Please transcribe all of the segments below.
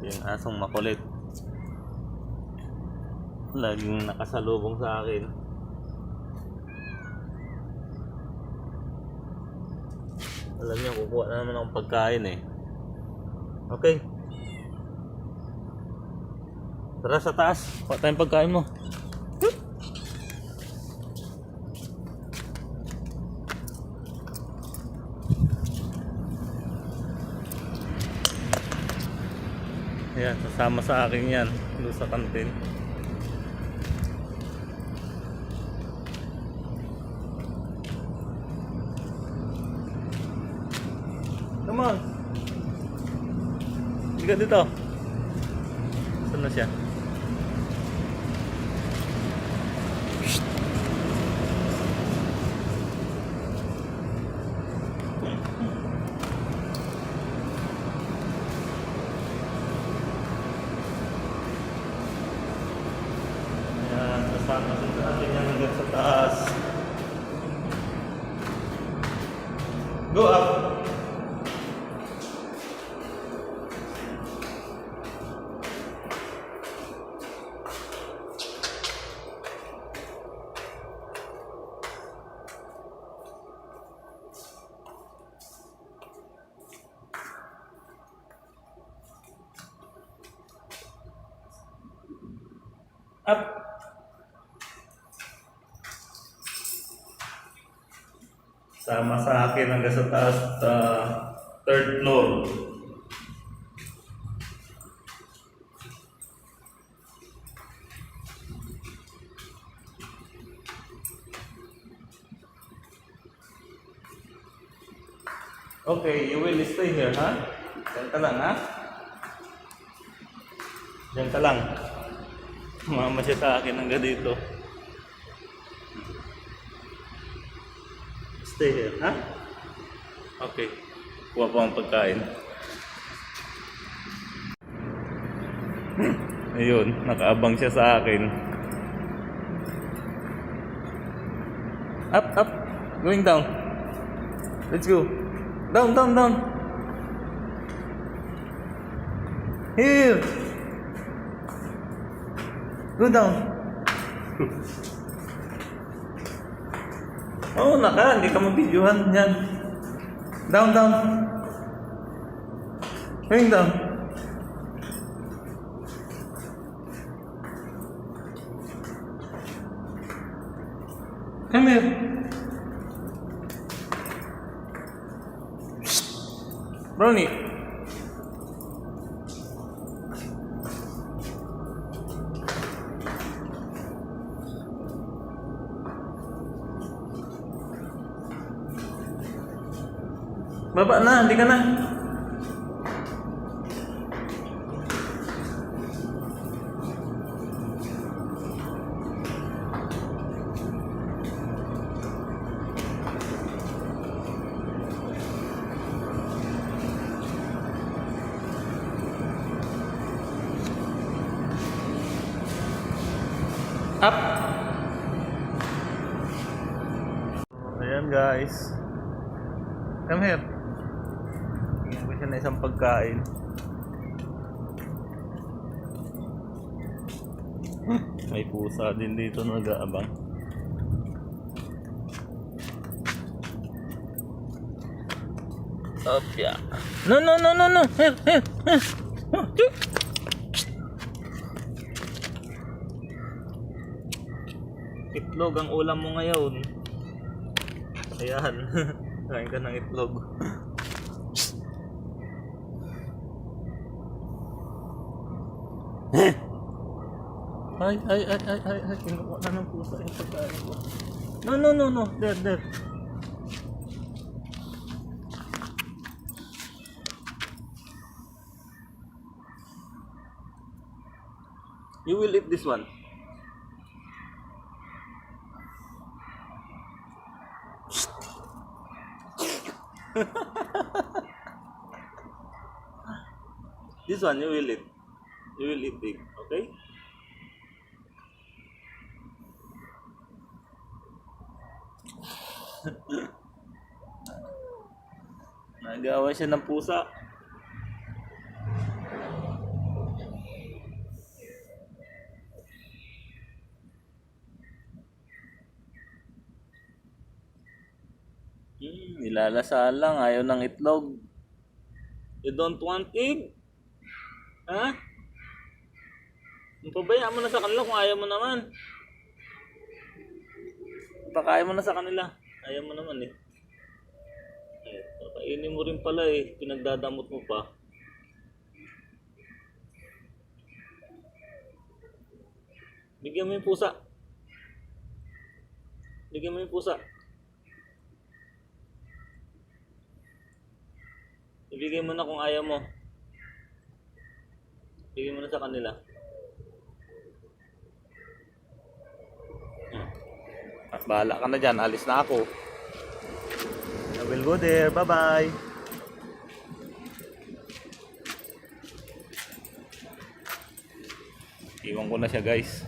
Yung asong makulit. Laging nakasalubong sa akin. Alam niyo, kukuha na naman akong pagkain eh. Okay. Tara sa taas. Kuha tayong pagkain mo. Ayan, sasama sa akin yan. Doon sa kantin. Come on. Liga dito. Saan na siya? Ayan, kasama sa atin yan hanggang sa taas. Go up. Up. Sama sa akin hanggang sa taas, third floor. Okay, you will stay here, ha? Diyan ka lang, ha? Diyan ka lang. Mama siya sa akin hanggang dito. Stay here, ha? Okay. Kuha pa ang pagkain. Ayun, nakaabang siya sa akin. Up, up. Going down. Let's go. Down, down, down. Here. Go down. Oh, hindi ka mabidyohan yan. Down, down. Going down. Come here. Brownie. Baba na, hindi ka na. Up. Ayan guys. Come here. Bigyan ko siya na isang pagkain. May pusa din dito na nag-aabang. Up, yeah. No, no, no, no, no. Here, here, here. Itlog ang ulam mo ngayon. Ayan. Kain ka ng itlog. Ay, ay, ay, ay, ay, ay. Kinukuha na ng pusa yung pagkain ko. No, no, no, no. There, there. You will eat this one. This one you will eat. You will eat it, okay? Nag-aaway siya ng pusa. Nilalasaan lang. Ayaw ng itlog. You don't want egg? Ha? Pabayaan mo na sa kanila kung ayaw mo naman. Pakain mo na sa kanila. Ayaw mo naman eh. Pakainin mo rin pala eh. Pinagdadamot mo pa. Bigyan mo yung pusa. Bigyan mo yung pusa. Ibigay mo na kung ayaw mo. Bigay mo na sa kanila. Bahala ka na dyan. Alis na ako. I will go there. Bye-bye. Iwan ko na siya guys.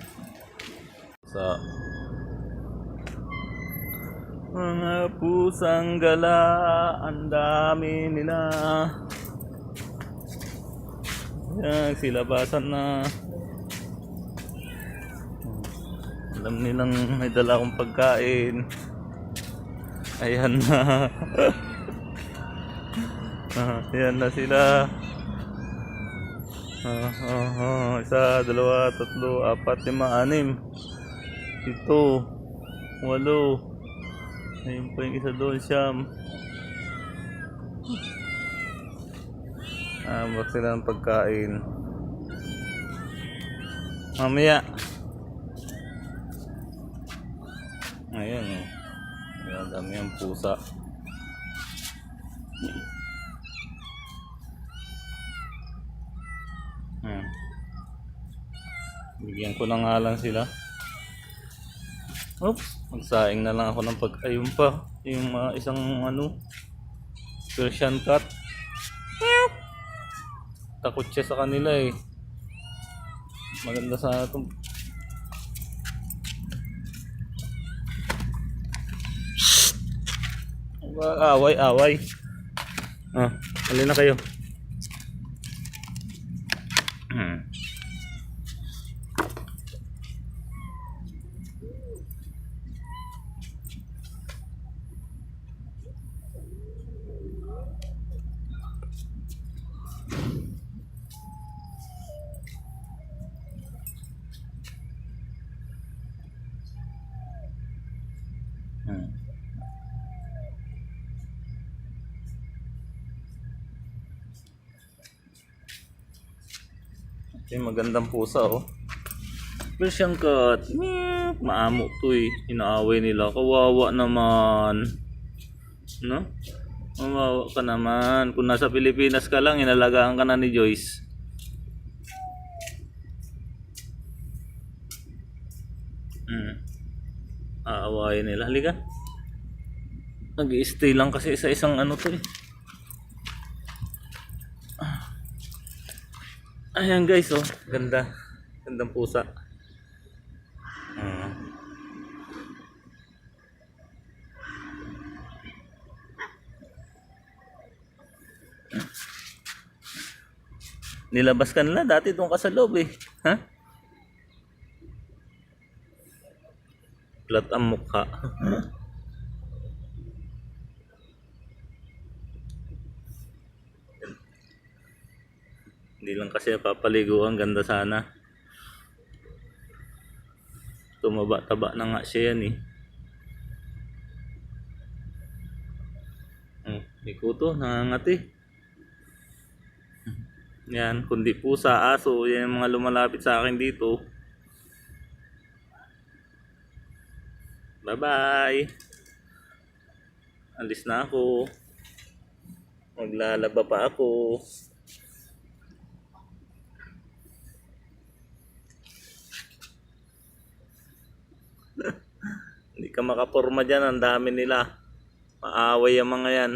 Sa mga pusang gala, ang dami nila. Yan, silabasan na. Alam nilang may dala akong pagkain. Ayan na. Ayan na sila. Isa, dalawa, tatlo, apat, lima, anim. 7, 8. Ayun pa yung isa doon, Siyam. Bak sila ng pagkain. Mamaya. Ayan eh. Ayan, dami ang pusa. Bigyan ko na nga lang sila. Oops, magsaing na lang ako ng ayun pa, yung isang Persian cat. Takot siya sa kanila eh. Maganda sana itong away. Halina na kayo. Magandang pusa oh. Persian cat. Maamo to eh. Inaaway nila. Kawawa naman. No? Kawawa ka naman. Kung nasa Pilipinas ka lang, inalagaan ka na ni Joyce. Aawayin nila. Halika. Nag-i-stay lang kasi sa isang to eh. Ayan guys oh, ganda. Gandang pusa. Nilabas ka nila dati doon ka sa loob eh. Ha? Flat ang mukha. Hindi lang kasi napapaligo, ang ganda sana. Tumaba-taba na nga siya yan eh. Ikuto, nangangati. Yan, kundi pusa, aso, yan yung mga lumalapit sa akin dito. Bye-bye. Alis na ako. Maglalaba pa ako. Hindi ka makaporma dyan, ang dami nila. Maaway ang mga yan.